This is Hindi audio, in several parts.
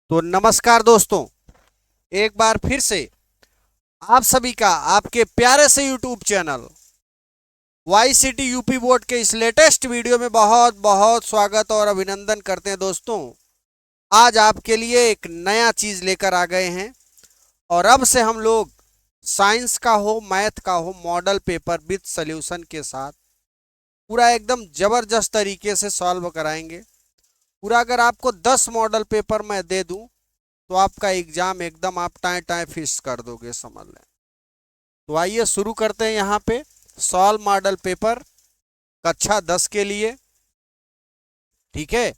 तो नमस्कार दोस्तों, एक बार फिर से आप सभी का आपके प्यारे से YouTube channel YCT UP board के इस लेटेस्ट वीडियो में बहुत बहुत स्वागत और अभिनंदन करते हैं। दोस्तों, आज आपके लिए एक नया चीज लेकर आ गए हैं और अब से हम लोग साइंस का हो मैथ का हो मॉडल पेपर विद सॉल्यूशन के साथ पूरा एकदम जबरदस्त तरीके से सॉल्व कराएंगे। पूरा अगर आपको 10 मॉडल पेपर मैं दे दूं तो आपका एग्जाम एकदम आप टाए टाए फिश कर दोगे, समझ लें। तो आइए शुरू करते हैं। यहाँ पे सॉल्व मॉडल पेपर कक्षा 10 के लिए, ठीक है।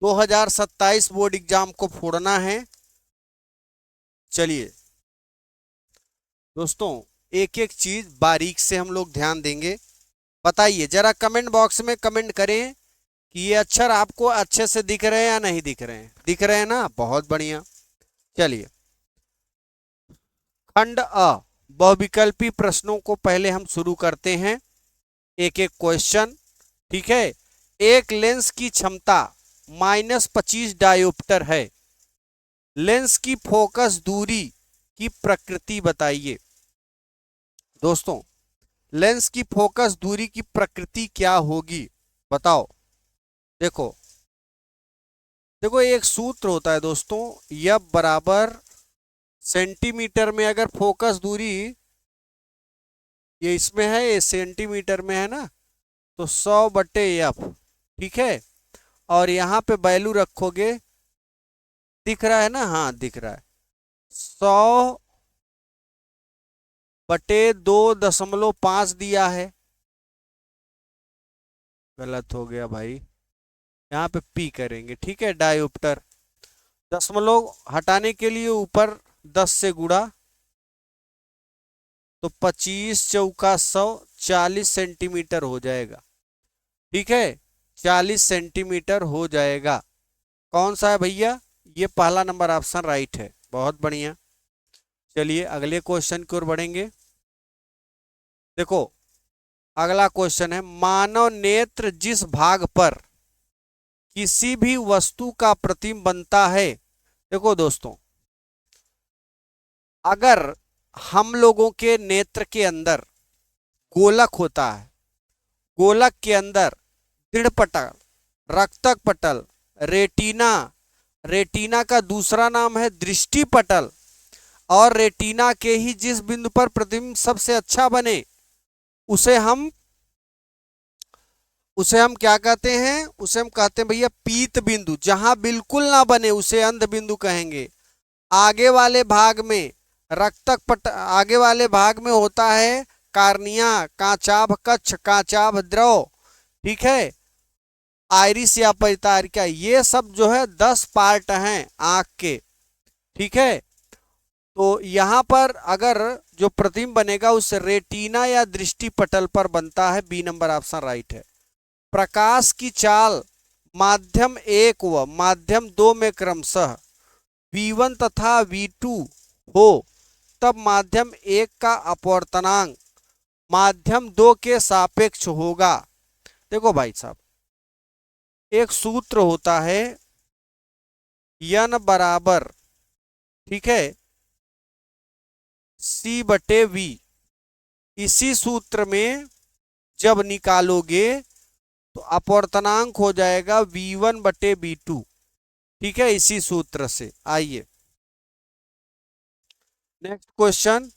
2027 बोर्ड एग्जाम को फोड़ना है। चलिए दोस्तों, एक एक चीज बारीक से हम लोग ध्यान देंगे। बताइए जरा कमेंट बॉक्स में कमेंट करें कि ये अक्षर आपको अच्छे से दिख रहे हैं या नहीं दिख रहे हैं। दिख रहे हैं ना, बहुत बढ़िया। चलिए, खंड अ बहुविकल्पी प्रश्नों को पहले हम शुरू करते हैं। एक एक क्वेश्चन, ठीक है। एक लेंस की क्षमता -25 डायोप्टर है। लेंस की फोकस दूरी की प्रकृति बताइए। दोस्तों, लेंस की फोकस दूरी की प्रकृति क्या होगी, बताओ। देखो देखो, एक सूत्र होता है दोस्तों, एफ बराबर सेंटीमीटर में, अगर फोकस दूरी ये इसमें है, ये सेंटीमीटर में है ना, तो 100/F, ठीक है। और यहाँ पे वैल्यू रखोगे, दिख रहा है ना, हाँ दिख रहा है, 100/2.5 दिया है। गलत हो गया भाई, यहाँ पे पी करेंगे, ठीक है। डायोप्टर दशमलव हटाने के लिए ऊपर 10 से गुणा, तो 25 चौका 100, 40 सेंटीमीटर हो जाएगा, ठीक है। 40 सेंटीमीटर हो जाएगा। कौन सा है भैया? ये पहला नंबर ऑप्शन राइट है, बहुत बढ़िया। चलिए अगले क्वेश्चन की ओर बढ़ेंगे। देखो अगला क्वेश्चन है, मानव नेत्र जिस भाग पर किसी भी वस्तु का प्रतिबिंब बनता है। देखो दोस्तों, अगर हम लोगों के नेत्र के अंदर गोलक होता है, गोलक के अंदर दृढ़ पटल, रक्तक पटल, रेटिना, रेटिना का दूसरा नाम है दृष्टि पटल, और रेटिना के ही जिस बिंदु पर प्रतिबिंब सबसे अच्छा बने उसे हम क्या कहते हैं? उसे हम कहते हैं भैया पीत बिंदु। जहां बिल्कुल ना बने उसे अंध बिंदु कहेंगे। आगे वाले भाग में रक्तक पट आगे वाले भाग में होता है कार्निया, कांचाभ कक्ष, कांचाभ द्रव, ठीक है, आइरिस या परितारिका। ये सब जो है 10 पार्ट हैं आंख के, ठीक है। तो यहाँ पर अगर जो प्रतिबिंब बनेगा उस रेटिना या दृष्टि पटल पर बनता है। बी नंबर ऑप्शन राइट है। प्रकाश की चाल माध्यम 1 व माध्यम 2 में क्रमशः V1 तथा V2 हो, तब माध्यम 1 का अपवर्तनांक माध्यम 2 के सापेक्ष होगा। देखो भाई साहब, एक सूत्र होता है N बराबर, ठीक है, C/V। इसी सूत्र में जब निकालोगे तो अपवर्तनांक हो जाएगा V1/V2, ठीक है, इसी सूत्र से। आइए नेक्स्ट क्वेश्चन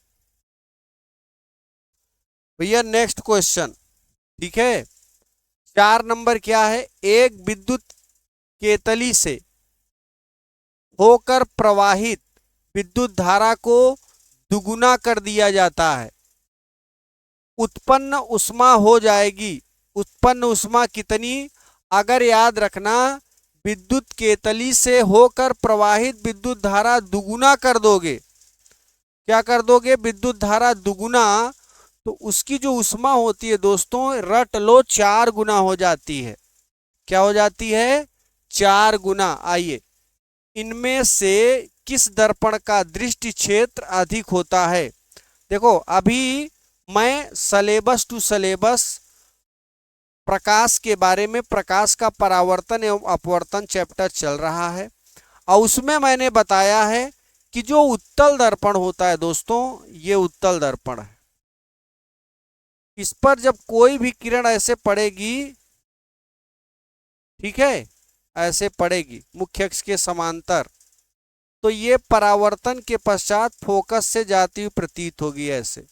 भैया, नेक्स्ट क्वेश्चन, ठीक है। 4 नंबर क्या है? एक विद्युत केतली से होकर प्रवाहित विद्युत धारा को दुगुना कर दिया जाता है, उत्पन्न उष्मा हो जाएगी। उत्पन्न उष्मा कितनी? अगर याद रखना, विद्युत केतली से होकर प्रवाहित विद्युत धारा दुगुना कर दोगे, क्या कर दोगे? विद्युत धारा दुगुना, तो उसकी जो उष्मा होती है दोस्तों, रट लो, 4 गुना हो जाती है। क्या हो जाती है? 4 गुना। आइए, इनमें से किस दर्पण का दृष्टि क्षेत्र अधिक होता है? देखो अभी मैं सलेबस टू सलेबस प्रकाश के बारे में, प्रकाश का परावर्तन एवं अपवर्तन चैप्टर चल रहा है, और उसमें मैंने बताया है कि जो उत्तल दर्पण होता है दोस्तों, ये उत्तल दर्पण है। इस पर जब कोई भी किरण ऐसे पड़ेगी, ठीक है, ऐसे पड़ेगी मुख्य अक्ष के समांतर, तो ये परावर्तन के पश्चात फोकस से जाती हुई प्रतीत होगी ऐसे।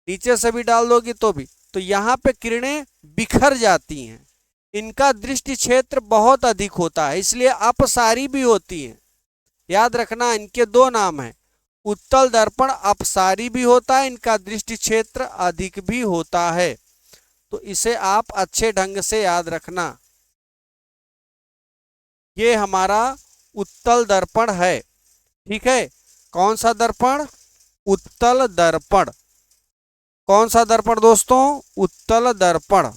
नीचे से भी डाल दोगी तो भी, तो यहाँ पे किरणें बिखर जाती हैं। इनका दृष्टि क्षेत्र बहुत अधिक होता है, इसलिए अपसारी भी होती हैं। याद रखना, इनके दो नाम हैं। उत्तल दर्पण अपसारी भी होता है, इनका दृष्टि क्षेत्र अधिक भी होता है। तो इसे आप अच्छे ढंग से याद रखना। ये हमारा उत्तल दर्पण है, ठीक है। कौन सा दर्पण? उत्तल दर्पण। कौन सा दर्पण दोस्तों? उत्तल दर्पण,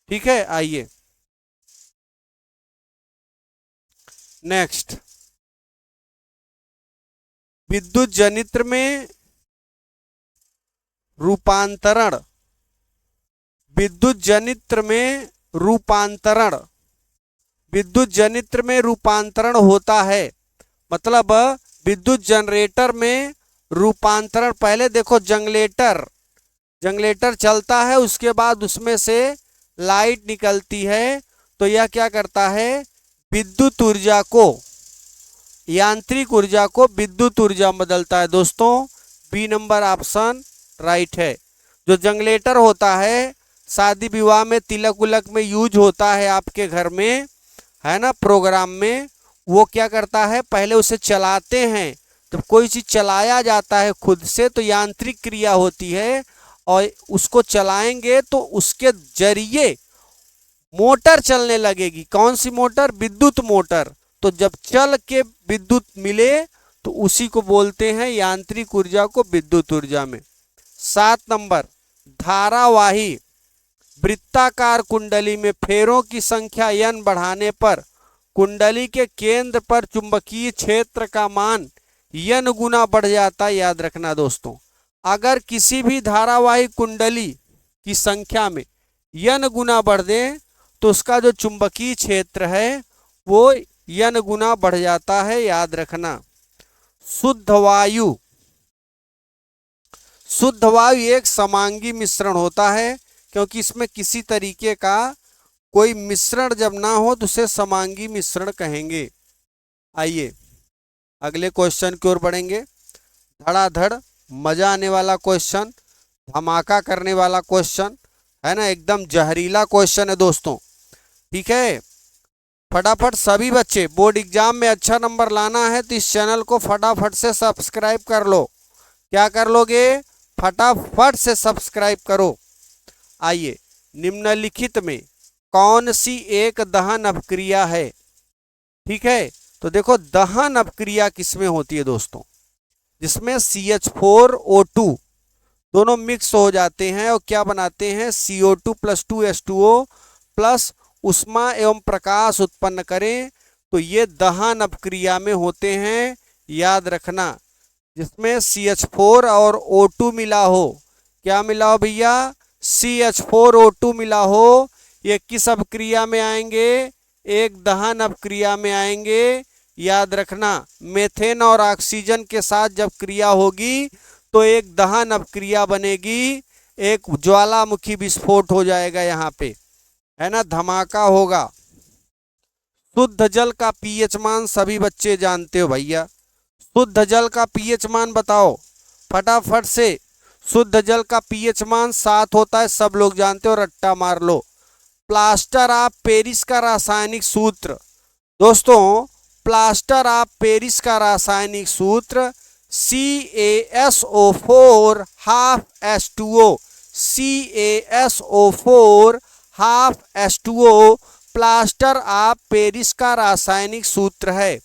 ठीक है। आइए नेक्स्ट, विद्युत जनित्र में रूपांतरण। विद्युत जनित्र में रूपांतरण, विद्युत जनित्र में रूपांतरण होता है, मतलब विद्युत जनरेटर में रूपांतरण। पहले देखो जनरेटर, जनरेटर चलता है, उसके बाद उसमें से लाइट निकलती है, तो यह क्या करता है? विद्युत ऊर्जा को, यांत्रिक ऊर्जा को विद्युत ऊर्जा में बदलता है दोस्तों। बी नंबर ऑप्शन राइट है। जो जनरेटर होता है, शादी विवाह में, तिलक उलक में यूज होता है आपके घर में, है ना, प्रोग्राम में, वो क्या करता है? पहले उसे चलाते हैं। जब कोई चीज चलाया जाता है खुद से, तो यांत्रिक क्रिया होती है, और उसको चलाएंगे तो उसके जरिए मोटर चलने लगेगी। कौन सी मोटर? विद्युत मोटर। तो जब चल के विद्युत मिले तो उसी को बोलते हैं यांत्रिक ऊर्जा को विद्युत ऊर्जा में। 7 नंबर, धारावाही वृत्ताकार कुंडली में फेरों की संख्या n बढ़ाने पर कुंडली के केंद्र पर चुंबकीय क्षेत्र का मान n गुना बढ़ जाता है। याद रखना दोस्तों, अगर किसी भी धारावाही कुंडली की संख्या में n गुना बढ़ दे तो उसका जो चुंबकीय क्षेत्र है वो n गुना बढ़ जाता है। याद रखना। शुद्ध वायु, शुद्ध वायु एक समांगी मिश्रण होता है, क्योंकि इसमें किसी तरीके का कोई मिश्रण जब ना हो तो उसे समांगी मिश्रण कहेंगे। आइए अगले क्वेश्चन की ओर बढ़ेंगे। धड़ाधड़ मजा आने वाला क्वेश्चन, धमाका करने वाला क्वेश्चन है ना, एकदम जहरीला क्वेश्चन है दोस्तों, ठीक है। फटाफट सभी बच्चे, बोर्ड एग्जाम में अच्छा नंबर लाना है तो इस चैनल को फटाफट से सब्सक्राइब कर लो। क्या कर लोगे? फटाफट से सब्सक्राइब करो। आइए, निम्नलिखित में कौन सी एक दहन अपक्रिया है? ठीक है, तो देखो दहन अपक्रिया किसमें होती है दोस्तों? जिसमें CH4O2 दोनों मिक्स हो जाते हैं और क्या बनाते हैं? CO2 + 2H2O प्लस उष्मा एवं प्रकाश उत्पन्न करें, तो ये दहन अपक्रिया में होते हैं। याद रखना, जिसमें CH4 और O2 मिला हो। क्या मिला हो भैया? CH4O2 मिला हो। ये किस अपक्रिया में आएंगे? एक दहन अपक्रिया में आएंगे। याद रखना, मेथेन और ऑक्सीजन के साथ जब क्रिया होगी तो एक दहन अपक्रिया बनेगी, एक ज्वालामुखी विस्फोट हो जाएगा यहाँ पे, है ना, धमाका होगा। शुद्ध जल का पीएच मान सभी बच्चे जानते हो भैया। शुद्ध जल का पीएच मान बताओ फटाफट से। शुद्ध जल का पीएच मान 7 होता है, सब लोग जानते हो, रट्टा मार लो। प्लास्टर ऑफ पेरिस का रासायनिक सूत्र दोस्तों, प्लास्टर ऑफ पेरिस का रासायनिक सूत्र CaSO4 ½ H2O। CaSO4 ½ H2O plaster of Paris का रासायनिक सूत्र है।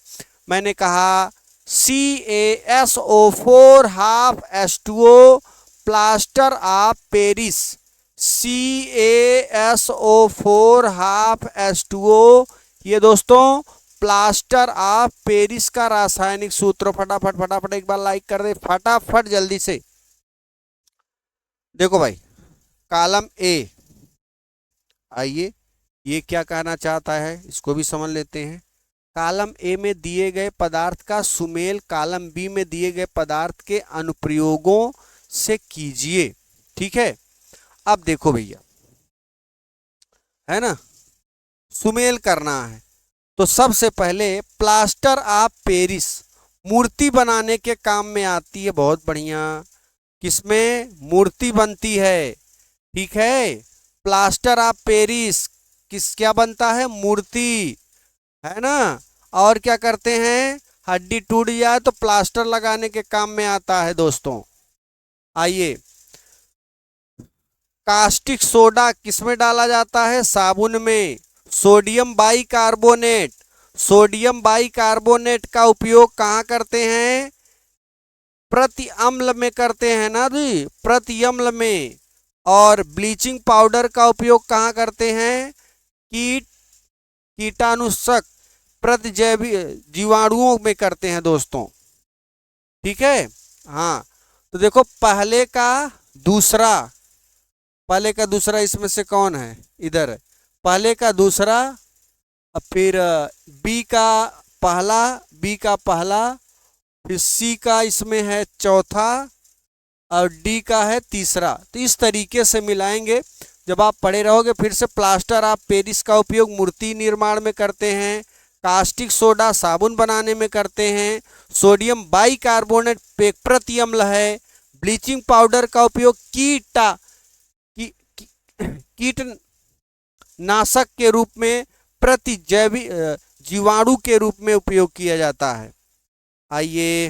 मैंने कहा CaSO4 ½ H2O plaster of Paris. CaSO4 ½ H2O ये दोस्तों प्लास्टर ऑफ पेरिस का रासायनिक सूत्र। फटाफट फटाफट एक बार लाइक कर दे फटाफट जल्दी से। देखो भाई, कॉलम ए, आइए ये क्या कहना चाहता है इसको भी समझ लेते हैं। कॉलम ए में दिए गए पदार्थ का सुमेल कॉलम बी में दिए गए पदार्थ के अनुप्रयोगों से कीजिए। ठीक है, अब देखो भैया, है ना, सुमेल करना है तो सबसे पहले प्लास्टर ऑफ पेरिस मूर्ति बनाने के काम में आती है। बहुत बढ़िया, किसमें मूर्ति बनती है। ठीक है, प्लास्टर ऑफ पेरिस किस क्या बनता है, मूर्ति, है ना। और क्या करते हैं, हड्डी टूट जाए तो प्लास्टर लगाने के काम में आता है दोस्तों। आइए, कास्टिक सोडा किसमें डाला जाता है, साबुन में। सोडियम बाइकार्बोनेट, सोडियम बाइकार्बोनेट का उपयोग कहाँ करते हैं, प्रति अम्ल में करते हैं ना जी, प्रति अम्ल में। और ब्लीचिंग पाउडर का उपयोग कहाँ करते हैं, कीटाणुशक प्रतिजैविक जीवाणुओं में करते हैं दोस्तों। ठीक है, हाँ, तो देखो पहले का दूसरा इसमें से कौन है, इधर पहले का दूसरा, फिर बी का पहला, फिर सी का इसमें है चौथा, और डी का है तीसरा। तो इस तरीके से मिलाएंगे, जब आप पढ़े रहोगे फिर से। प्लास्टर ऑफ पेरिस का उपयोग मूर्ति निर्माण में करते हैं, कास्टिक सोडा साबुन बनाने में करते हैं, सोडियम बाइकार्बोनेट प्रति अम्ल है, ब्लीचिंग पाउडर का उपयोग कीटनाशक के रूप में, प्रतिजैविक जीवाणु के रूप में उपयोग किया जाता है। आइए,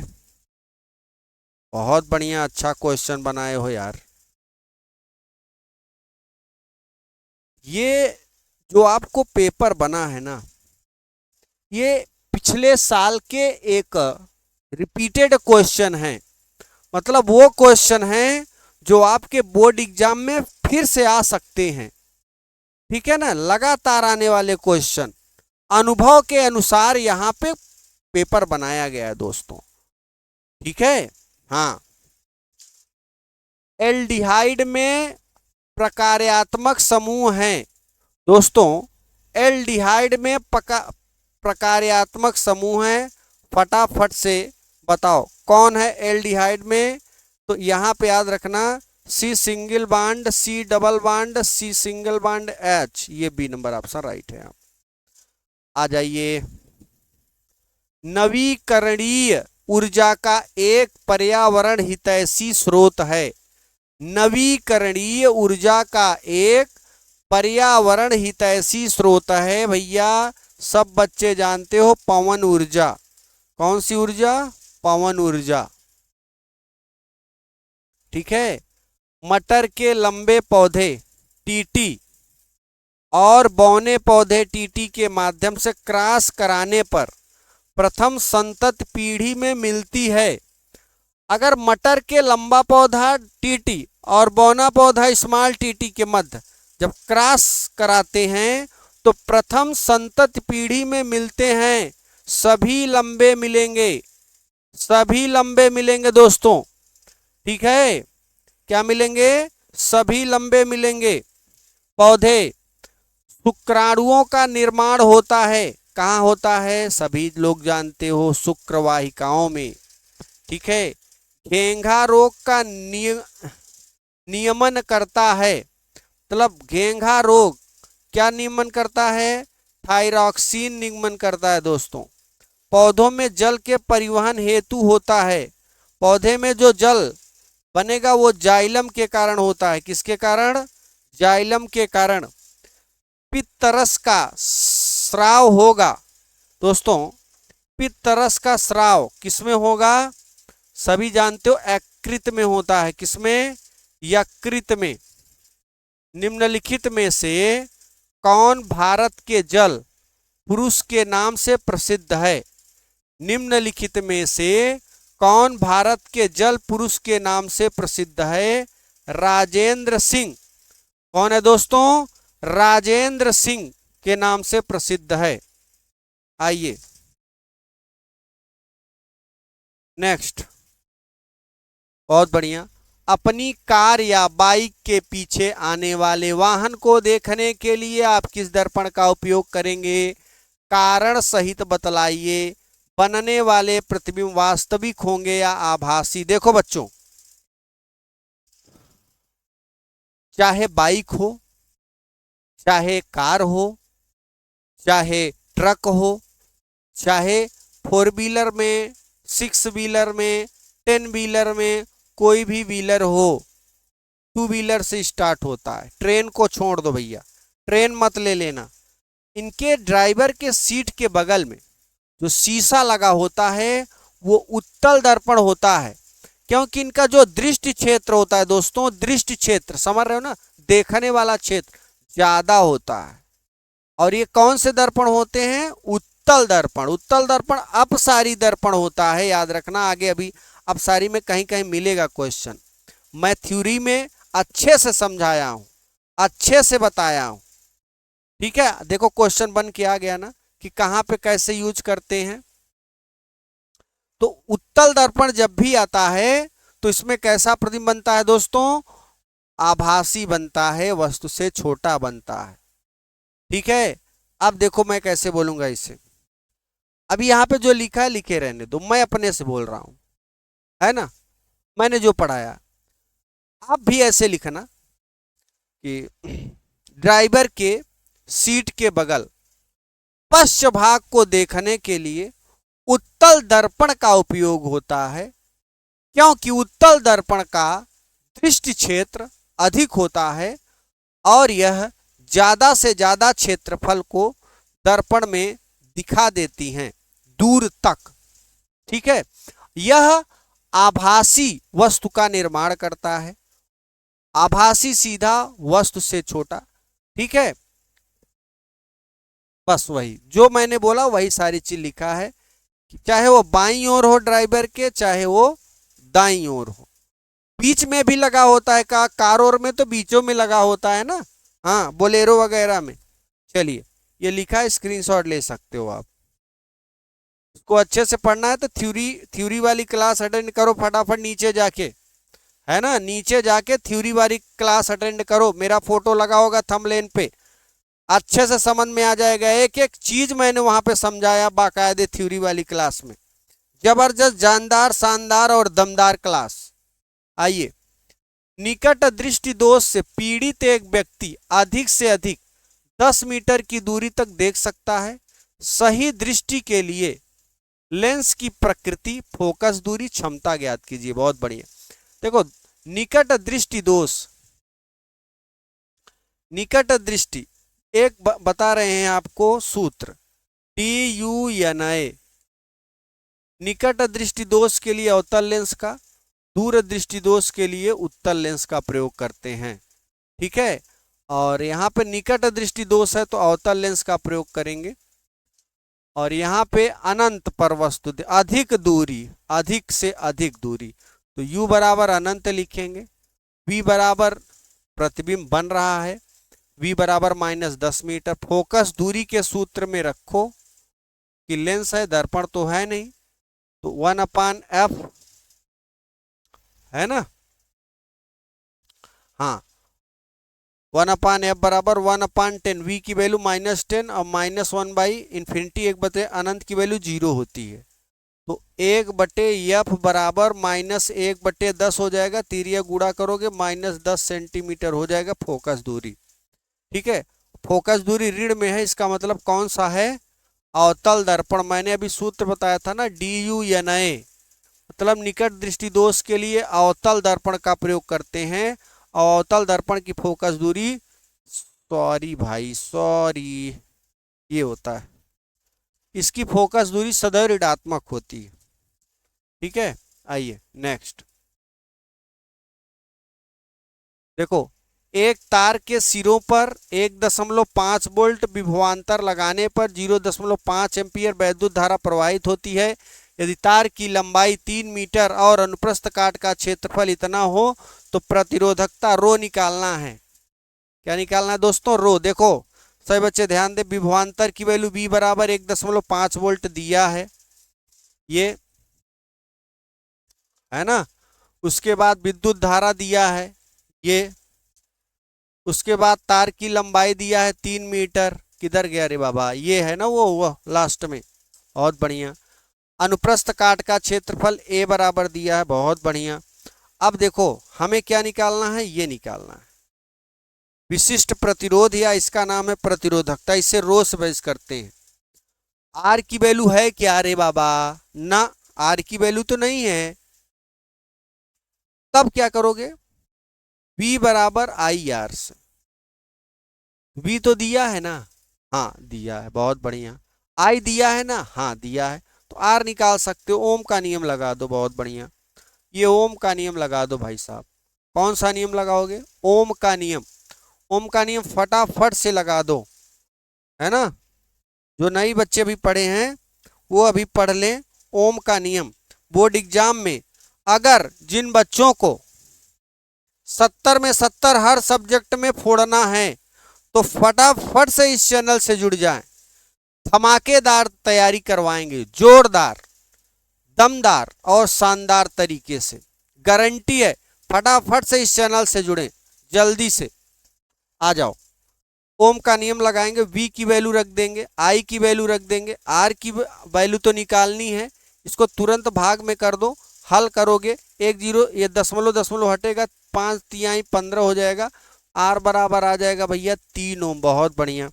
बहुत बढ़िया, अच्छा क्वेश्चन बनाए हो यार। ये जो आपको पेपर बना है ना, ये पिछले साल के एक रिपीटेड क्वेश्चन है। मतलब वो क्वेश्चन है जो आपके बोर्ड एग्जाम में फिर से आ सकते हैं। ठीक है ना, लगातार आने वाले क्वेश्चन, अनुभव के अनुसार यहाँ पे पेपर बनाया गया है दोस्तों। ठीक है, हाँ। एल्डिहाइड में प्रकार्यात्मक समूह हैं दोस्तों, एल्डिहाइड में प्रकार्यात्मक समूह है। फटाफट से बताओ कौन है एल्डिहाइड में। तो यहाँ पे याद रखना, C single bond, C double bond, C single bond, H, ये बी नंबर ऑप्शन राइट है। आ जाइए, नवीकरणीय ऊर्जा का एक पर्यावरण हितैषी स्रोत है। नवीकरणीय ऊर्जा का एक पर्यावरण हितैषी स्रोत है भैया, सब बच्चे जानते हो, पवन ऊर्जा। कौन सी ऊर्जा, पवन ऊर्जा। ठीक है, मटर के लंबे पौधे टीटी और बौने पौधे टीटी के माध्यम से क्रॉस कराने पर प्रथम संतत पीढ़ी में मिलती है। अगर मटर के लंबा पौधा टीटी और बौना पौधा स्मॉल टीटी के मध्य जब क्रॉस कराते हैं तो प्रथम संतत पीढ़ी में मिलते हैं, सभी लंबे मिलेंगे, सभी लंबे मिलेंगे दोस्तों। ठीक है, क्या मिलेंगे, सभी लंबे मिलेंगे। पौधे, शुक्राणुओं का निर्माण होता है, कहाँ होता है, सभी लोग जानते हो, शुक्रवाहिकाओं में। ठीक है, घेंघा रोग का नियमन करता है। मतलब घेंघा रोग क्या नियमन करता है, थायरॉक्सिन नियमन करता है दोस्तों। पौधों में जल के परिवहन हेतु होता है। पौधे में जो जल बनेगा वो जाइलम के कारण होता है। किसके कारण, जाइलम के कारण। पित्तरस का स्राव होगा दोस्तों, पित्तरस का स्राव किसमें होगा, सभी जानते हो, यकृत में होता है। किसमें, यकृत में। निम्नलिखित में से कौन भारत के जल पुरुष के नाम से प्रसिद्ध है। निम्नलिखित में से कौन भारत के जल पुरुष के नाम से प्रसिद्ध है, राजेंद्र सिंह। कौन है दोस्तों, राजेंद्र सिंह के नाम से प्रसिद्ध है। आइए नेक्स्ट, बहुत बढ़िया। अपनी कार या बाइक के पीछे आने वाले वाहन को देखने के लिए आप किस दर्पण का उपयोग करेंगे? कारण सहित बतलाइए। बनने वाले प्रतिबिंब वास्तविक होंगे या आभासी? देखो बच्चों, चाहे बाइक हो, चाहे कार हो, चाहे ट्रक हो, चाहे 4 व्हीलर में, 6 व्हीलर में, 10 व्हीलर में, कोई भी व्हीलर हो, 2 व्हीलर से स्टार्ट होता है। ट्रेन को छोड़ दो भैया, ट्रेन मत ले लेना। इनके ड्राइवर के सीट के बगल में जो शीशा लगा होता है वो उत्तल दर्पण होता है, क्योंकि इनका जो दृष्टि क्षेत्र होता है दोस्तों, दृष्टि क्षेत्र समझ रहे हो ना, देखने वाला क्षेत्र ज्यादा होता है। और ये कौन से दर्पण होते हैं? उत्तल दर्पण। उत्तल दर्पण अपसारी दर्पण होता है, याद रखना। आगे अभी अपसारी में कहीं कहीं मिलेगा क्वेश्चन। मैं थ्योरी में अच्छे से समझाया हूं, अच्छे से बताया हूं, ठीक है। देखो क्वेश्चन बन के आ गया ना कि कहां पे कैसे यूज करते हैं। तो उत्तल दर्पण जब भी आता है तो इसमें कैसा प्रतिबिंब बनता है दोस्तों? आभासी बनता है, वस्तु से छोटा बनता है, ठीक है। अब देखो मैं कैसे बोलूंगा इसे। अभी यहां पे जो लिखा है लिखे रहने दो, मैं अपने से बोल रहा हूं, है ना, मैंने जो पढ़ाया। आप भी ऐसे लिखना कि ड्राइवर के सीट के बगल पश्च भाग को देखने के लिए उत्तल दर्पण का उपयोग होता है, क्योंकि उत्तल दर्पण का दृष्टि क्षेत्र अधिक होता है और यह ज्यादा से ज्यादा क्षेत्रफल को दर्पण में दिखा देती हैं, दूर तक, ठीक है। यह आभासी वस्तु का निर्माण करता है, आभासी सीधा, वस्तु से छोटा, ठीक है। बस वही जो मैंने बोला वही सारी चीज लिखा है, चाहे वो बाईं ओर हो ड्राइवर के, चाहे वो दाईं ओर हो। बीच में भी लगा होता है का, कार और में तो बीचों में लगा होता है ना, हाँ, बोलेरो वगैरह में। चलिए ये लिखा है, स्क्रीनशॉट ले सकते हो आप। इसको अच्छे से पढ़ना है तो थ्योरी वाली क्लास अटेंड करो फटाफट नीचे जाके, है ना, नीचे जाके थ्योरी वाली क्लास अटेंड करो। मेरा फोटो लगा होगा थंबनेल पे, अच्छे से समझ में आ जाएगा। एक एक चीज मैंने वहां पे समझाया बाकायदे थ्योरी वाली क्लास में। जबरदस्त, जानदार, शानदार और दमदार क्लास। आइए, निकट दृष्टि दोष से पीड़ित एक व्यक्ति अधिक से अधिक 10 मीटर की दूरी तक देख सकता है। सही दृष्टि के लिए लेंस की प्रकृति, फोकस दूरी, क्षमता ज्ञात कीजिए। बहुत बढ़िया। देखो निकट दृष्टि दोष, निकट दृष्टि एक बता रहे हैं आपको सूत्र, DUNA। निकट दृष्टि दोष के लिए अवतल लेंस का, दूर दृष्टि दोष के लिए उत्तल लेंस का प्रयोग करते हैं, ठीक है। और यहाँ पे निकट दृष्टि दोष है तो अवतल लेंस का प्रयोग करेंगे। और यहाँ पे अनंत पर वस्तु, अधिक दूरी, अधिक से अधिक दूरी, तो U बराबर अनंत लिखेंगे। V बराबर प्रतिबिंब बन रहा है, V बराबर -10 मीटर। फोकस दूरी के सूत्र में रखो कि लेंस है, दर्पण तो है नहीं, तो 1/f, है ना, हाँ, 1/f बराबर 1/10। V की वैल्यू -10 और -1/∞, 1/अनंत की वैल्यू 0 होती है। तो 1/f बराबर -1/10 हो जाएगा, तिरिया गुणा करोगे -10 सेंटीमीटर हो जाएगा फोकस दूरी, ठीक है। फोकस दूरी ऋण में है, इसका मतलब कौन सा है? अवतल दर्पण। मैंने अभी सूत्र बताया था ना, DUNA, मतलब निकट दृष्टि दोष के लिए अवतल दर्पण का प्रयोग करते हैं। अवतल दर्पण की फोकस दूरी, सॉरी भाई सॉरी, ये होता है, इसकी फोकस दूरी सदैव ऋणात्मक होती है, ठीक है। आइए नेक्स्ट देखो, एक तार के सिरों पर 1.5 वोल्ट विभवांतर लगाने पर 0.5 एम्पीयर वैद्युत धारा प्रवाहित होती है। यदि तार की लंबाई 3 मीटर और अनुप्रस्थ काट का क्षेत्रफल इतना हो तो प्रतिरोधकता रो निकालना है। क्या निकालना है दोस्तों? रो। देखो सभी बच्चे ध्यान दें, विभवांतर की वैल्यू V बराबर 1.5 वोल्ट दिया है, ये है ना। उसके बाद विद्युत धारा दिया है ये, उसके बाद तार की लंबाई दिया है 3 मीटर। किधर गया रे बाबा, ये है ना वो लास्ट में, बहुत बढ़िया। अनुप्रस्थ काट का क्षेत्रफल ए बराबर दिया है, बहुत बढ़िया। अब देखो हमें क्या निकालना है, ये निकालना है विशिष्ट प्रतिरोध, या इसका नाम है प्रतिरोधकता, इसे रोस बेस करते हैं। आर की वैल्यू है क्या रे बाबा, ना आर की वैल्यू तो नहीं है। तब क्या करोगे, V बराबर आई आर से। V तो दिया है ना, हाँ दिया है, बहुत बढ़िया। I दिया है ना, हाँ दिया है, तो R निकाल सकते हो। ओम का नियम लगा दो, बहुत बढ़िया। ये ओम का नियम लगा दो भाई साहब। कौन सा नियम लगाओगे, ओम का नियम। ओम का नियम फटाफट से लगा दो, है ना। जो नए बच्चे भी पढ़े हैं वो अभी पढ़ लें ओम का नियम। बोर्ड एग्जाम में अगर जिन बच्चों को 70 में 70 हर सब्जेक्ट में फोड़ना है तो फटाफट से इस चैनल से जुड़ जाएं। धमाकेदार तैयारी करवाएंगे, जोरदार, दमदार और शानदार तरीके से, गारंटी है। फटाफट से इस चैनल से जुड़ें, जल्दी से आ जाओ। ओम का नियम लगाएंगे, V की वैल्यू रख देंगे, I की वैल्यू रख देंगे, R की वैल्यू तो निकालनी है, इसको तुरंत भाग में कर दो। हल करोगे 1 0, ये दशमलव दशमलव हटेगा, 5 तिहाई 15 हो जाएगा। R बराबर आ जाएगा भैया 3 ओम, बहुत बढ़िया।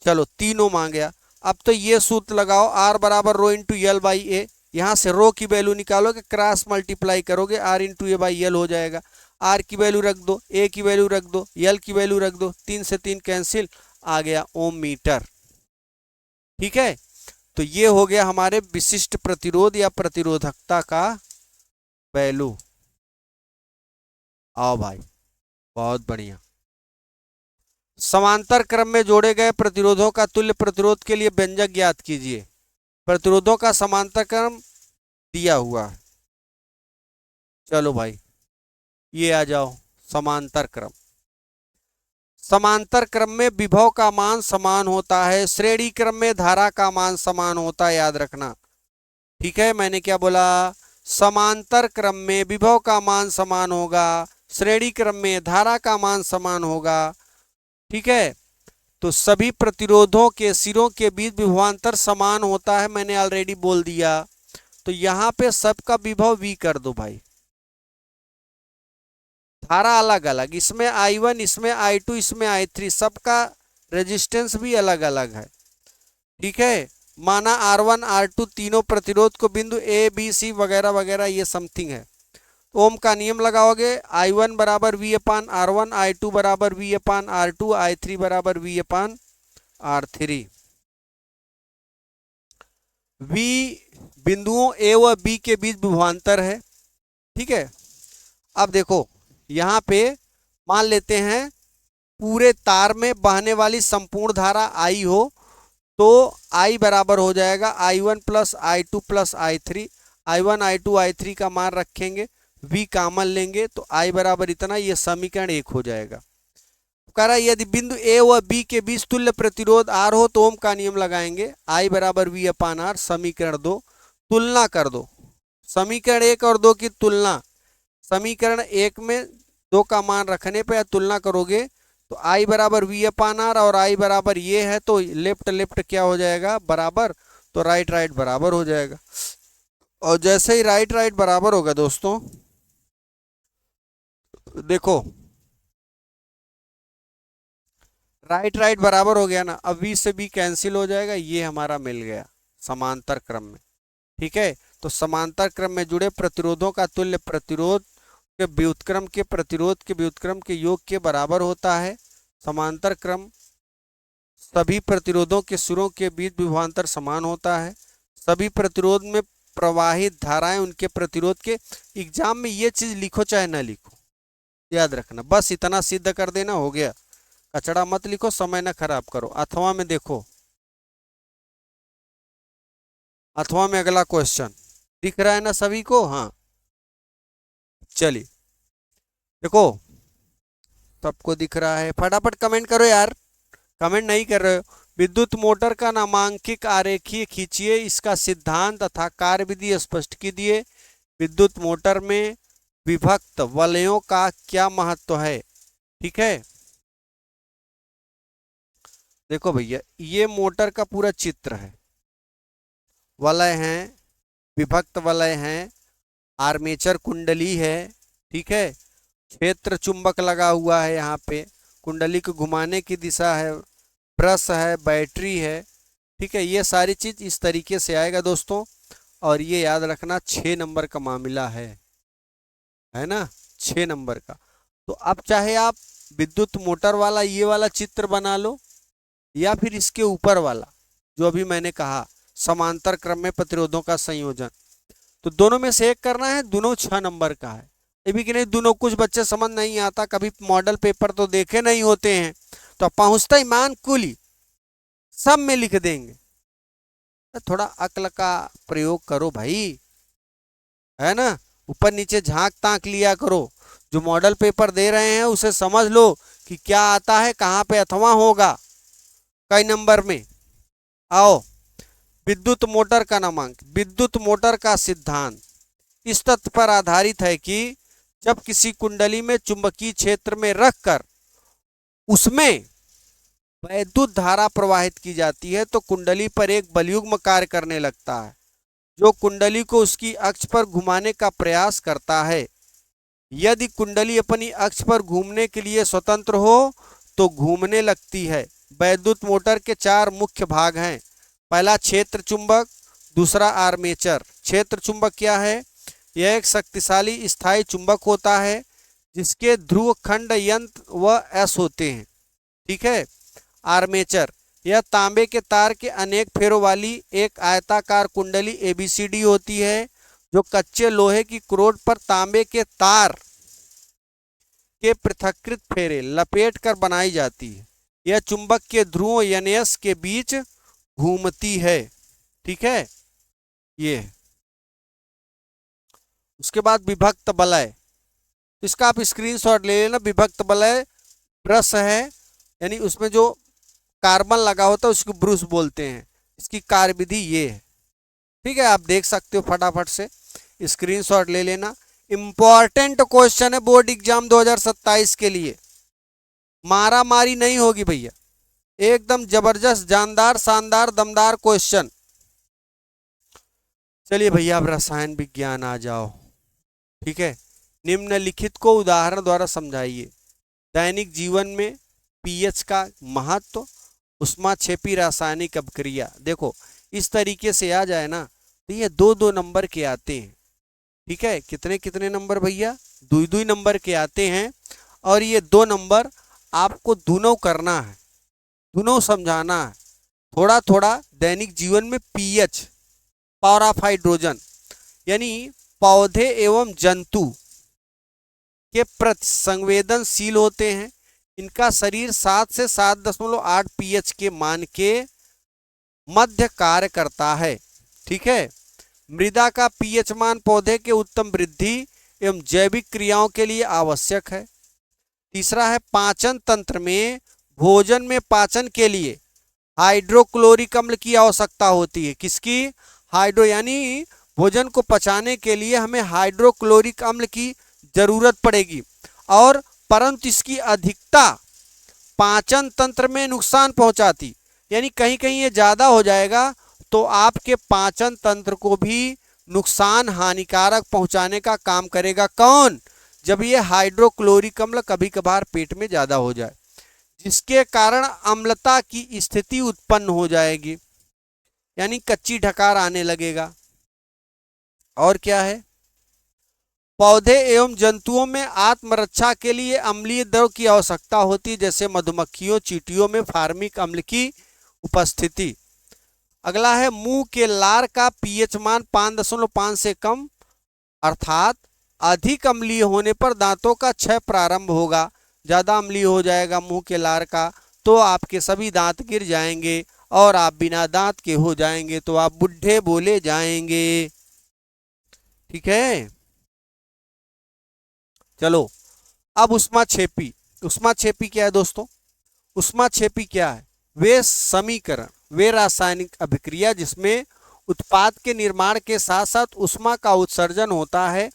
चलो 3 ओम आ गया। अब तो ये सूत्र लगाओ, R बराबर रो इंटू एल बाई ए। यहाँ से रो की वैल्यू निकालोगे, क्रॉस मल्टीप्लाई करोगे, R into A by L हो जाएगा। R की वैल्यू रख दो, A की वैल्यू रख दो, L की वैल्यू रख दो, 3 से 3 कैंसिल, आ गया ओम मीटर। ठीक है, तो ये हो गया हमारे विशिष्ट प्रतिरोध या प्रतिरोधकता का वैल्यू। आओ भाई, बहुत बढ़िया। समांतर क्रम में जोड़े गए प्रतिरोधों का तुल्य प्रतिरोध के लिए व्यंजक ज्ञात कीजिए। प्रतिरोधों का समांतर क्रम दिया हुआ है। चलो भाई ये आ जाओ, समांतर क्रम। समांतर क्रम में विभव का मान समान होता है, श्रेणी क्रम में धारा का मान समान होता है, याद रखना। ठीक है, मैंने क्या बोला, समांतर क्रम में विभव का मान समान होगा, श्रेणी क्रम में धारा का मान समान होगा। ठीक है, तो सभी प्रतिरोधों के सिरों के बीच विभवांतर समान होता है, मैंने ऑलरेडी बोल दिया। तो यहां पे सबका विभव V कर दो भाई, धारा अलग अलग, इसमें I1, इसमें I2, इसमें I3, सबका रेजिस्टेंस भी अलग अलग है। ठीक है, माना R1 R2 तीनों प्रतिरोध को बिंदु A B C वगैरह वगैरह ये समथिंग है। ओम का नियम लगाओगे, I1 बराबर V अपान R1, I2 बराबर V अपान R2, I3 बराबर V अपान R3। V बिंदुओं A व B के बीच विभवांतर है। ठीक है, अब देखो यहाँ पे मान लेते हैं पूरे तार में बहने वाली संपूर्ण धारा I हो, तो I बराबर हो जाएगा I1 plus I2 plus I3। I1 I2 I3 का मान रखेंगे, V कॉमन लेंगे तो I बराबर इतना, ये समीकरण 1 हो जाएगा। कह रहा है यदि बिंदु A व B के बीच तुल्य प्रतिरोध R हो तो ओम का नियम लगाएंगे, I बराबर V अपान R। समीकरण 2 तुलना कर दो, समीकरण 1 और 2 की तुलना। समीकरण 1 में 2 का मान रखने पर तुलना करोगे तो I बराबर V अपान R और I बराबर ये है, तो लेफ्ट लेफ्ट क्या हो जाएगा, बराबर, तो राइट राइट बराबर हो जाएगा। और जैसे ही राइट राइट बराबर होगा दोस्तों, देखो राइट राइट बराबर हो गया ना, अब V से B कैंसिल हो जाएगा, ये हमारा मिल गया समांतर क्रम में। ठीक है, तो समांतर क्रम में जुड़े प्रतिरोधों का तुल्य प्रतिरोध के व्युत्क्रम के प्रतिरोध के व्युत्क्रम के योग के बराबर होता है। समांतर क्रम सभी प्रतिरोधों के सिरों के बीच विभवांतर समान होता है। सभी प्रतिरोध में प्रवाहित धाराएं उनके प्रतिरोध के, एग्जाम में ये चीज लिखो चाहे ना लिखो, याद रखना, बस इतना सिद्ध कर देना, हो गया। कचड़ा मत लिखो, समय ना खराब करो। अथवा में देखो, अथवा में अगला क्वेश्चन दिख रहा है ना सभी को, हाँ चलिए देखो, सबको दिख रहा है, फटाफट कमेंट करो यार, कमेंट नहीं कर रहे हो। विद्युत मोटर का नामांकित आरेखीय खींचिए, इसका सिद्धांत तथा कार्य विधि स्पष्ट कीजिए। विद्युत मोटर में विभक्त वलयों का क्या महत्व है। ठीक है, देखो भैया ये मोटर का पूरा चित्र है, वलय हैं, विभक्त वलय हैं, आर्मेचर कुंडली है, ठीक है, क्षेत्र चुंबक लगा हुआ है, यहाँ पे कुंडली को घुमाने की दिशा है, ब्रश है, बैटरी है। ठीक है, ये सारी चीज इस तरीके से आएगा दोस्तों, और ये याद रखना 6 नंबर का मामला है ना, 6 नंबर का। तो अब चाहे आप विद्युत मोटर वाला ये वाला चित्र बना लो, या फिर इसके ऊपर वाला जो अभी मैंने कहा समांतर क्रम में प्रतिरोधों का संयोजन, तो दोनों में से एक करना है, दोनों 6 नंबर का है। ये भी कि नहीं दोनों कुछ बच्चे समझ नहीं आता, कभी मॉडल पेपर तो देखे नहीं होते हैं, तो पहुंचता ही मान कुली सब में लिख देंगे। तो थोड़ा अक्ल का प्रयोग करो भाई, है ना, ऊपर नीचे झांक ताक लिया करो, जो मॉडल पेपर दे रहे हैं उसे समझ लो कि क्या आता है, कहाँ पे अथवा होगा, कई नंबर में। आओ, विद्युत मोटर का नामांक। विद्युत मोटर का सिद्धांत इस तथ्य पर आधारित है कि जब किसी कुंडली में चुंबकीय क्षेत्र में रखकर उसमें वैद्युत धारा प्रवाहित की जाती है तो कुंडली पर एक बलयुग्म कार्य करने लगता है, जो कुंडली को उसकी अक्ष पर घुमाने का प्रयास करता है। यदि कुंडली अपनी अक्ष पर घूमने के लिए स्वतंत्र हो तो घूमने लगती है। वैद्युत मोटर के 4 मुख्य भाग हैं। पहला क्षेत्र चुंबक, दूसरा आर्मेचर। क्षेत्र चुंबक क्या है? यह एक शक्तिशाली स्थायी चुंबक होता है जिसके ध्रुव खंड यंत्र व एस होते हैं। ठीक है। आर्मेचर, यह तांबे के तार के अनेक फेरों वाली एक आयताकार कुंडली एबीसीडी होती है जो कच्चे लोहे की क्रोड पर तांबे के तार के पृथक्कृत फेरे लपेट कर बनाई जाती है। यह चुंबक के ध्रुवों एस के बीच घूमती है। ठीक है, ये उसके बाद विभक्त वलय, इसका आप स्क्रीनशॉट ले लेना। विभक्त वलय ब्रश है, यानी उसमें जो कार्बन लगा होता है उसको ब्रूस बोलते हैं। इसकी कार्यविधि ये है। ठीक है, आप देख सकते हो, फटाफट से स्क्रीनशॉट ले लेना। इंपॉर्टेंट क्वेश्चन है बोर्ड एग्जाम 2027 के लिए, मारा मारी नहीं होगी भैया, एकदम जबरदस्त जानदार शानदार दमदार क्वेश्चन। चलिए भैया अब रसायन विज्ञान आ जाओ। ठीक है, निम्नलिखित को उदाहरण द्वारा समझाइए। दैनिक जीवन में पीएच का महत्व, ऊष्माक्षेपी रासायनिक अभिक्रिया। देखो इस तरीके से आ जाए ना तो ये 2-2 नंबर के आते हैं। ठीक है, कितने कितने नंबर भैया? 2-2 नंबर के आते हैं। और ये 2 नंबर आपको दोनों करना है, दोनों समझाना है। थोड़ा थोड़ा दैनिक जीवन में पीएच, पावर ऑफ हाइड्रोजन, यानी पौधे एवं जंतु के प्रति संवेदनशील होते हैं। इनका शरीर 7 से 7.8 पीएच के मान के मध्य कार्य करता है। ठीक है, मृदा का पीएच मान पौधे के उत्तम वृद्धि एवं जैविक क्रियाओं के लिए आवश्यक है। तीसरा है पाचन तंत्र में भोजन में पाचन के लिए हाइड्रोक्लोरिक अम्ल की आवश्यकता होती है। किसकी? हाइड्रो, यानी भोजन को पचाने के लिए हमें हाइड्रोक्लोरिक अम्ल की जरूरत पड़ेगी। और परंतु इसकी अधिकता पाचन तंत्र में नुकसान पहुंचाती, यानी कहीं कहीं ये ज्यादा हो जाएगा तो आपके पाचन तंत्र को भी नुकसान हानिकारक पहुंचाने का काम करेगा। कौन? जब ये हाइड्रोक्लोरिक अम्ल कभी कभार पेट में ज्यादा हो जाए, जिसके कारण अम्लता की स्थिति उत्पन्न हो जाएगी, यानी कच्ची ढकार आने लगेगा। और क्या है? पौधे एवं जंतुओं में आत्मरक्षा के लिए अम्लीय द्रव की आवश्यकता होती है, जैसे मधुमक्खियों चींटियों में फार्मिक अम्ल की उपस्थिति। अगला है मुंह के लार का पीएच मान 5.5 से कम, अर्थात अधिक अम्लीय होने पर दांतों का क्षय प्रारंभ होगा। ज्यादा अम्लीय हो जाएगा मुंह के लार का तो आपके सभी दांत गिर जाएंगे और आप बिना दांत के हो जाएंगे, तो आप बुढ़े बोले जाएंगे। ठीक है, चलो अब ऊष्माक्षेपी। ऊष्माक्षेपी क्या है दोस्तों? ऊष्माक्षेपी क्या है? वे समीकरण, वे रासायनिक अभिक्रिया जिसमें उत्पाद के निर्माण के साथ साथ ऊष्मा का उत्सर्जन होता है,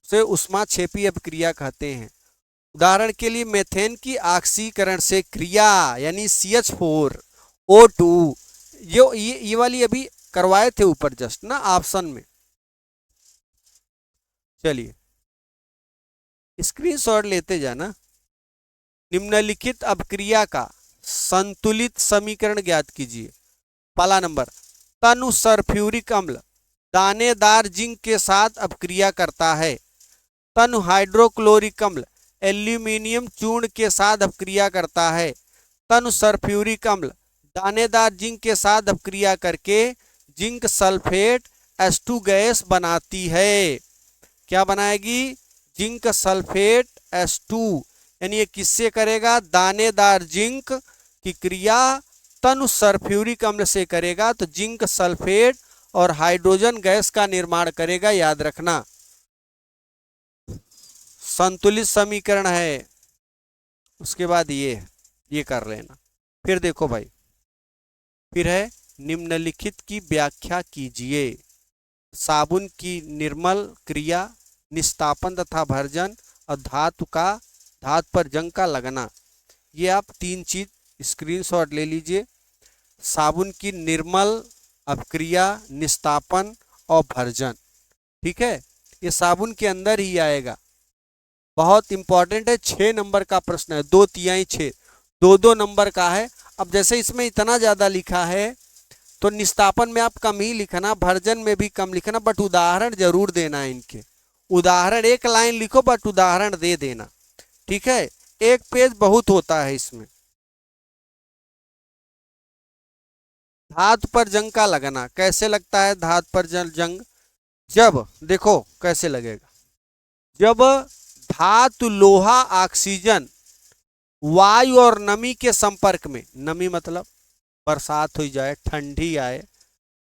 से ऊष्माक्षेपी अभिक्रिया कहते हैं। उदाहरण के लिए मेथेन की ऑक्सीकरण से क्रिया यानी CH4O2, ये वाली अभी करवाए थे ऊपर जस्ट ना ऑप्शन में। चलिए स्क्रीनशॉट लेते जाना। निम्नलिखित अभिक्रिया का संतुलित समीकरण ज्ञात कीजिए। पहला नंबर, तनु सल्फ्यूरिक अम्ल दानेदार जिंक के साथ अभिक्रिया करता है। तनु हाइड्रोक्लोरिक अम्ल एल्यूमिनियम चूर्ण के साथ अभिक्रिया करता है। तनु सल्फ्यूरिक अम्ल दानेदार जिंक के साथ अभिक्रिया करके जिंक सल्फेट H2 गैस बनाती है। क्या बनाएगी? जिंक सल्फेट H2, यानी ये किससे करेगा? दानेदार जिंक की क्रिया तनु सल्फ्यूरिक अम्ल से करेगा तो जिंक सल्फेट और हाइड्रोजन गैस का निर्माण करेगा। याद रखना, संतुलित समीकरण है। उसके बाद ये कर लेना। फिर देखो भाई, फिर है निम्नलिखित की व्याख्या कीजिए। साबुन की निर्मल क्रिया, निस्तापन तथा भर्जन और धातु पर जंग का लगना। ये आप 3 चीज स्क्रीनशॉट ले लीजिए। साबुन की निर्मल अभिक्रिया, निस्तापन और भर्जन, ठीक है, ये साबुन के अंदर ही आएगा। बहुत इंपॉर्टेंट है, 6 नंबर का प्रश्न है, 2 तिहाई 6, 2-2 नंबर का है। अब जैसे इसमें इतना ज्यादा लिखा है तो निस्तापन में आप कम ही लिखना, भर्जन में भी कम लिखना, बट उदाहरण जरूर देना है इनके। उदाहरण 1 लाइन लिखो बट उदाहरण दे देना, ठीक है। 1 पेज बहुत होता है इसमें। धातु पर जंग का लगना, कैसे लगता है धातु पर जंग? जब देखो कैसे लगेगा, जब धातु, लोहा, ऑक्सीजन वायु और नमी के संपर्क में, नमी मतलब बरसात हो जाए, ठंडी आए,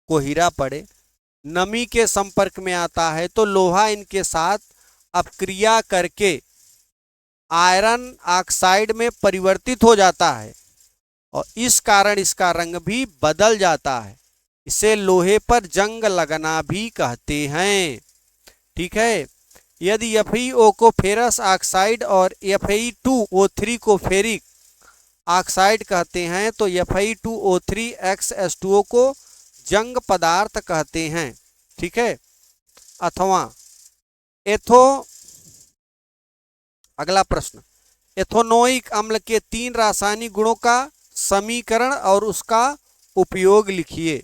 कोहिरा पड़े, नमी के संपर्क में आता है तो लोहा इनके साथ अपक्रिया करके आयरन ऑक्साइड में परिवर्तित हो जाता है और इस कारण इसका रंग भी बदल जाता है। इसे लोहे पर जंग लगना भी कहते हैं, ठीक है। यदि FeO को फेरस ऑक्साइड और Fe2O3 को फेरिक ऑक्साइड कहते हैं तो Fe2O3X H2O जंग पदार्थ कहते हैं, ठीक है। अथवा अगला प्रश्न, एथोनोइक अम्ल के 3 रासायनिक गुणों का समीकरण और उसका उपयोग लिखिए,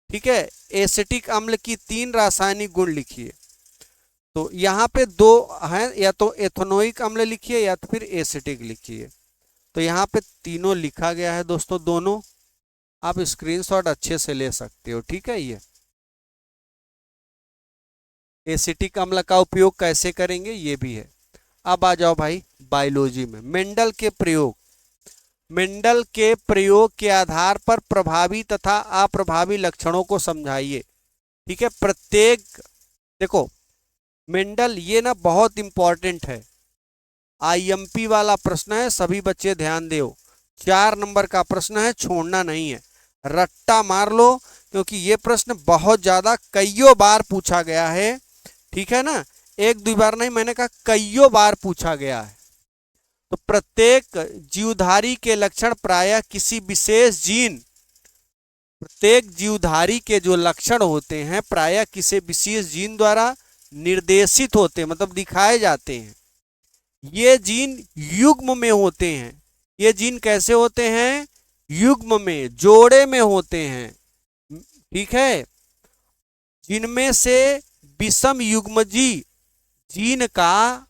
ठीक है। एसिटिक अम्ल की 3 रासायनिक गुण लिखिए। तो यहाँ पे 2 हैं, या तो एथोनोइक अम्ल लिखिए या तो फिर एसिटिक लिखिए। तो यहाँ पे तीनों लिखा गया है दोस्तों, दोनों आप स्क्रीनशॉट अच्छे से ले सकते हो, ठीक है। ये एसिटिक अम्ल का उपयोग कैसे करेंगे ये भी है। अब आ जाओ भाई बायोलॉजी में। मेंडल के प्रयोग के आधार पर प्रभावी तथा अप्रभावी लक्षणों को समझाइए, ठीक है। प्रत्येक, देखो मेंडल ये ना बहुत इंपॉर्टेंट है, IMP वाला प्रश्न है, सभी बच्चे ध्यान दो। 4 नंबर का प्रश्न है, छोड़ना नहीं है, रट्टा मार लो, क्योंकि ये प्रश्न बहुत ज्यादा कईयों बार पूछा गया है, ठीक है ना। 1-2 बार नहीं, मैंने कहा कईयों बार पूछा गया है। तो प्रत्येक जीवधारी के लक्षण प्रायः किसी विशेष जीन, प्रत्येक जीवधारी के जो लक्षण होते हैं प्रायः किसी विशेष जीन द्वारा निर्देशित होते हैं, मतलब दिखाए जाते हैं। ये जीन युग्म में होते हैं। ये जीन कैसे होते हैं? युग्म में, जोड़े में होते हैं, ठीक है। जिनमें से विषम युग्मजी जीन का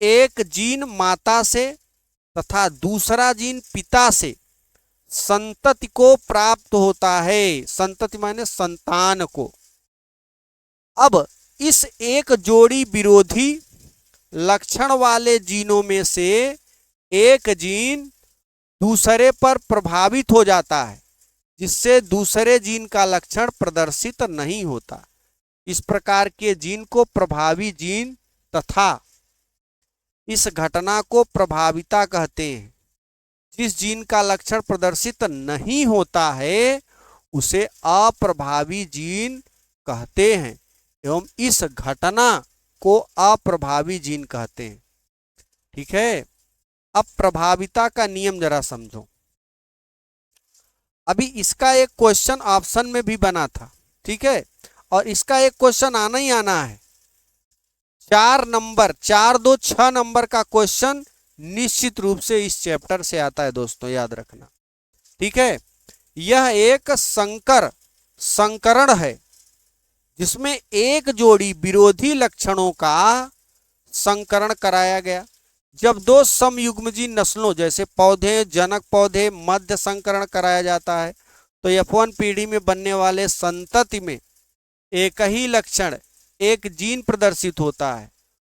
एक जीन माता से तथा दूसरा जीन पिता से संतति को प्राप्त होता है। संतति माने संतान को। अब इस एक जोड़ी विरोधी लक्षण वाले जीनों में से एक जीन दूसरे पर प्रभावित हो जाता है, जिससे दूसरे जीन का लक्षण प्रदर्शित नहीं होता। इस प्रकार के जीन को प्रभावी जीन तथा इस घटना को प्रभाविता कहते हैं। जिस जीन का लक्षण प्रदर्शित नहीं होता है उसे अप्रभावी जीन कहते हैं। एवं इस घटना को अप्रभावी जीन कहते हैं। ठीक है, अब प्रभाविता का नियम जरा समझो। अभी इसका एक क्वेश्चन ऑप्शन में भी बना था, ठीक है, और इसका एक क्वेश्चन आना ही आना है। 4 नंबर, 4 2 6 नंबर का क्वेश्चन निश्चित रूप से इस चैप्टर से आता है दोस्तों, याद रखना। ठीक है, यह एक संकरण है जिसमें एक जोड़ी विरोधी लक्षणों का संकरण कराया गया। जब दो समयुग्मजी नस्लों जैसे पौधे, जनक पौधे मध्य संकरण कराया जाता है तो F1 पीढ़ी में बनने वाले संतति में एक ही लक्षण, एक जीन प्रदर्शित होता है,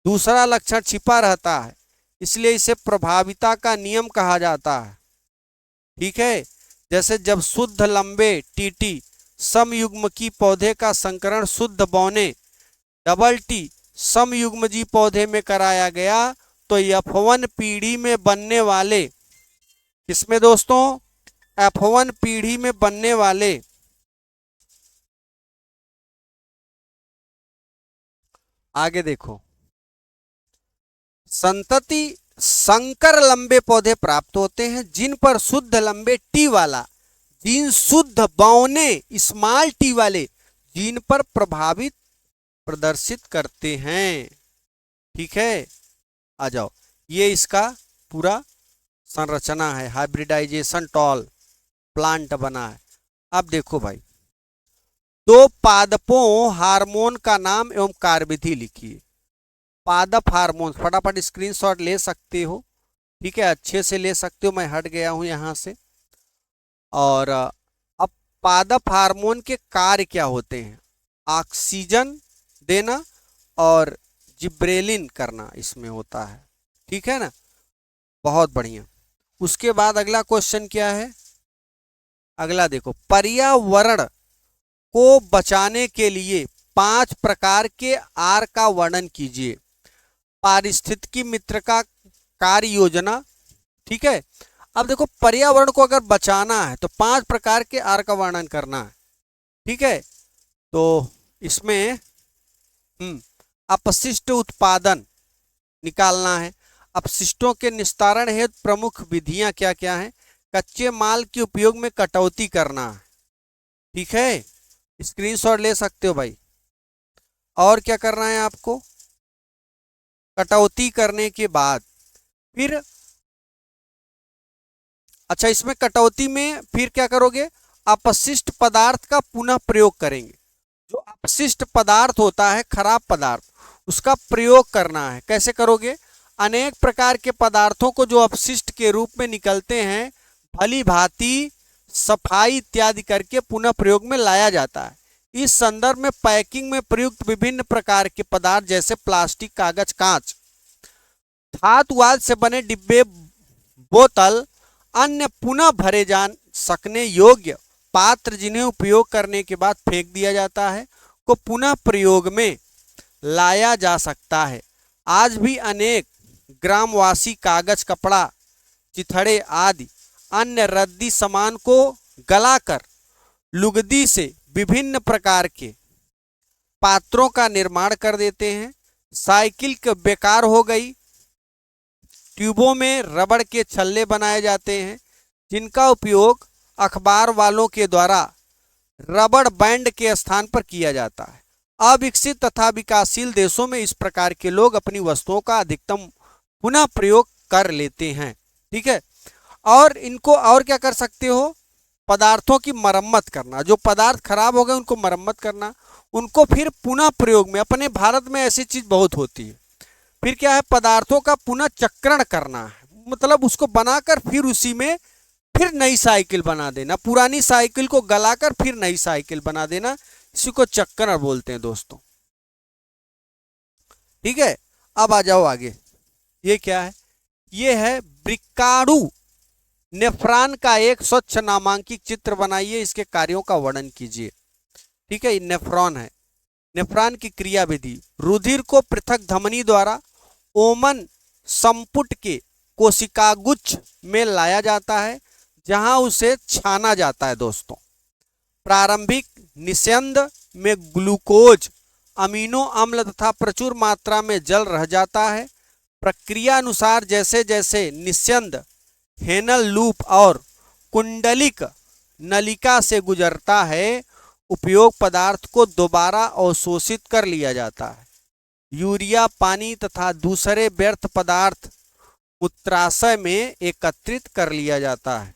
दूसरा लक्षण छिपा रहता है, इसलिए इसे प्रभाविता का नियम कहा जाता है। ठीक है, जैसे जब शुद्ध लंबे टीटी समयुग्मकी पौधे का संकरण शुद्ध बौने डबल टी समयुग्मजी पौधे में कराया गया तो F1 पीढ़ी में बनने वाले, किसमें दोस्तों, F1 पीढ़ी में बनने वाले आगे देखो, संतति संकर लंबे पौधे प्राप्त होते हैं जिन पर शुद्ध लंबे टी वाला जीन शुद्ध बौने स्मॉल टी वाले जीन पर प्रभावित प्रदर्शित करते हैं। ठीक है, आ जाओ, ये इसका पूरा संरचना है, हाइब्रिडाइजेशन टॉल प्लांट बना है। अब देखो भाई, दो पादपों हार्मोन का नाम एवं कार्यविधि लिखिए। पादप हार्मोन, फटाफट स्क्रीनशॉट ले सकते हो, ठीक है, अच्छे से ले सकते हो, मैं हट गया हूं यहां से। और अब पादप हार्मोन के कार्य क्या होते हैं, ऑक्सीजन देना और जिब्रेलिन करना इसमें होता है। ठीक है ना, बहुत बढ़िया। उसके बाद अगला क्वेश्चन क्या है, अगला देखो, पर्यावरण को बचाने के लिए 5 प्रकार के आर का वर्णन कीजिए। पारिस्थितिकी मित्र का कार्य योजना। ठीक है, अब देखो, पर्यावरण को अगर बचाना है तो 5 प्रकार के आर का वर्णन करना है। ठीक है, तो इसमें अपशिष्ट उत्पादन निकालना है। अपशिष्टों के निस्तारण हेतु प्रमुख विधियां क्या क्या हैं, कच्चे माल के उपयोग में कटौती करना है। ठीक है, स्क्रीनशॉट ले सकते हो भाई। और क्या करना है आपको, कटौती करने के बाद फिर, अच्छा, इसमें कटौती में फिर क्या करोगे, अपशिष्ट पदार्थ का पुनः प्रयोग करेंगे। जो अपशिष्ट पदार्थ होता है, खराब पदार्थ, उसका प्रयोग करना है। कैसे करोगे, अनेक प्रकार के पदार्थों को जो अपशिष्ट के रूप में निकलते हैं भली भांति सफाई इत्यादि करके पुनः प्रयोग में लाया जाता है। इस संदर्भ में पैकिंग में प्रयुक्त विभिन्न प्रकार के पदार्थ जैसे प्लास्टिक, कागज, कांच, धातु आदि से बने डिब्बे, बोतल, अन्य पुनः भरे जा सकने योग्य पात्र जिन्हें उपयोग करने के बाद फेंक दिया जाता है को पुनः प्रयोग में लाया जा सकता है। आज भी अनेक ग्रामवासी कागज, कपड़ा, चिथड़े आदि अन्य रद्दी सामान को गलाकर लुगदी से विभिन्न प्रकार के पात्रों का निर्माण कर देते हैं। साइकिल के बेकार हो गई, ट्यूबों में रबड़ के छल्ले बनाए जाते हैं जिनका उपयोग अखबार वालों के द्वारा रबड़ बैंड के स्थान पर किया जाता है। अविकसित तथा विकासशील देशों में इस प्रकार के लोग अपनी वस्तुओं का अधिकतम पुनः प्रयोग कर लेते हैं। ठीक है, और इनको और क्या कर सकते हो, पदार्थों की मरम्मत करना, जो पदार्थ खराब हो गए उनको मरम्मत करना, उनको फिर पुनः प्रयोग में, अपने भारत में ऐसी चीज बहुत होती है। फिर क्या है, पदार्थों का पुनः चक्रण करना है, मतलब उसको बनाकर फिर उसी में फिर नई साइकिल बना देना, पुरानी साइकिल को गलाकर फिर नई साइकिल बना देना, इसी को चक्रण बोलते हैं दोस्तों। ठीक है, अब आ जाओ आगे, ये क्या है, ये है वृक्काणु नेफ्रॉन का एक स्वच्छ नामांकित चित्र बनाइए, इसके कार्यों का वर्णन कीजिए। ठीक है, नेफ्रॉन है, नेफ्रॉन की क्रिया विधि, रुधिर को पृथक धमनी द्वारा ओमन संपुट के कोशिकागुच्छ में लाया जाता है जहां उसे छाना जाता है दोस्तों। प्रारंभिक निस्यंद में ग्लूकोज अमीनो अम्ल तथा प्रचुर मात्रा में जल रह जाता है। प्रक्रिया अनुसार जैसे जैसे निस्यंद हेनल लूप और कुंडलिक नलिका से गुजरता है, उपयोग पदार्थ को दोबारा अवशोषित कर लिया जाता है। यूरिया, पानी तथा दूसरे व्यर्थ पदार्थ मूत्राशय में एकत्रित कर लिया जाता है।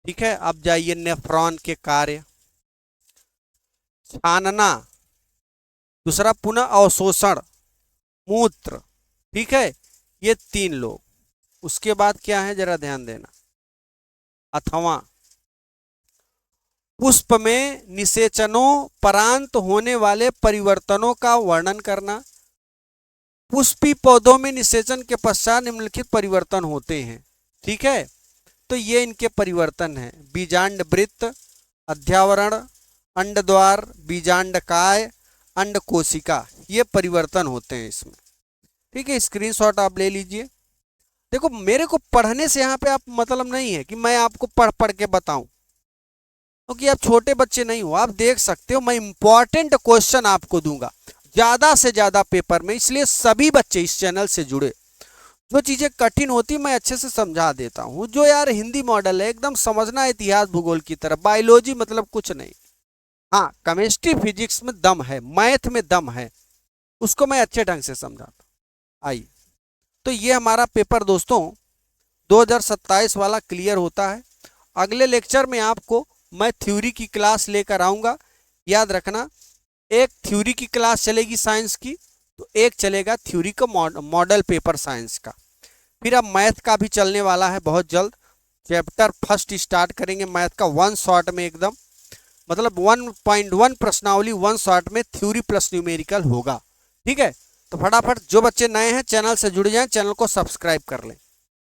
ठीक है, अब जाइए नेफ्रॉन के कार्य। छानना, दूसरा पुनः अवशोषण, मूत्र। ठीक है, ये 3 लोग। उसके बाद क्या है जरा ध्यान देना। अथवा पुष्प में निषेचनों परांत होने वाले परिवर्तनों का वर्णन करना। पुष्पी पौधों में निषेचन के पश्चात निम्नलिखित परिवर्तन होते हैं। ठीक है, तो ये इनके परिवर्तन हैं। बीजांड वृत्त, अध्यावरण, अंडद्वार, बीजांडकाय, अंडकोशिका, ये परिवर्तन होते हैं इसमें। ठीक है, स्क्रीनशॉट आप ले लीजिए। देखो, मेरे को पढ़ने से यहाँ पे आप मतलब नहीं है कि मैं आपको पढ़ पढ़ के बताऊं, क्योंकि आप छोटे बच्चे नहीं हो, आप देख सकते हो। मैं इंपॉर्टेंट क्वेश्चन आपको दूंगा ज्यादा से ज्यादा पेपर में, इसलिए सभी बच्चे इस चैनल से जुड़े। जो चीजें कठिन होती मैं अच्छे से समझा देता हूँ। जो यार हिंदी मॉडल है एकदम समझना, इतिहास भूगोल की तरह। बायोलॉजी मतलब कुछ नहीं। हाँ, केमिस्ट्री फिजिक्स में दम है, मैथ में दम है, उसको मैं अच्छे ढंग से समझाता हूँ। आइए, तो ये हमारा पेपर दोस्तों 2027 वाला क्लियर होता है। अगले लेक्चर में आपको मैं थ्योरी की क्लास लेकर आऊँगा। याद रखना, एक थ्योरी की क्लास चलेगी साइंस की, तो एक चलेगा थ्योरी का मॉडल पेपर साइंस का। फिर अब मैथ का भी चलने वाला है बहुत जल्द। चैप्टर फर्स्ट स्टार्ट करेंगे मैथ का, 1 शॉट में एकदम, मतलब 1.1 प्रश्नावली 1 शॉट में थ्योरी प्लस न्यूमेरिकल होगा। ठीक है, तो फटाफट जो बच्चे नए हैं चैनल से जुड़ जाएं, चैनल को सब्सक्राइब कर लें।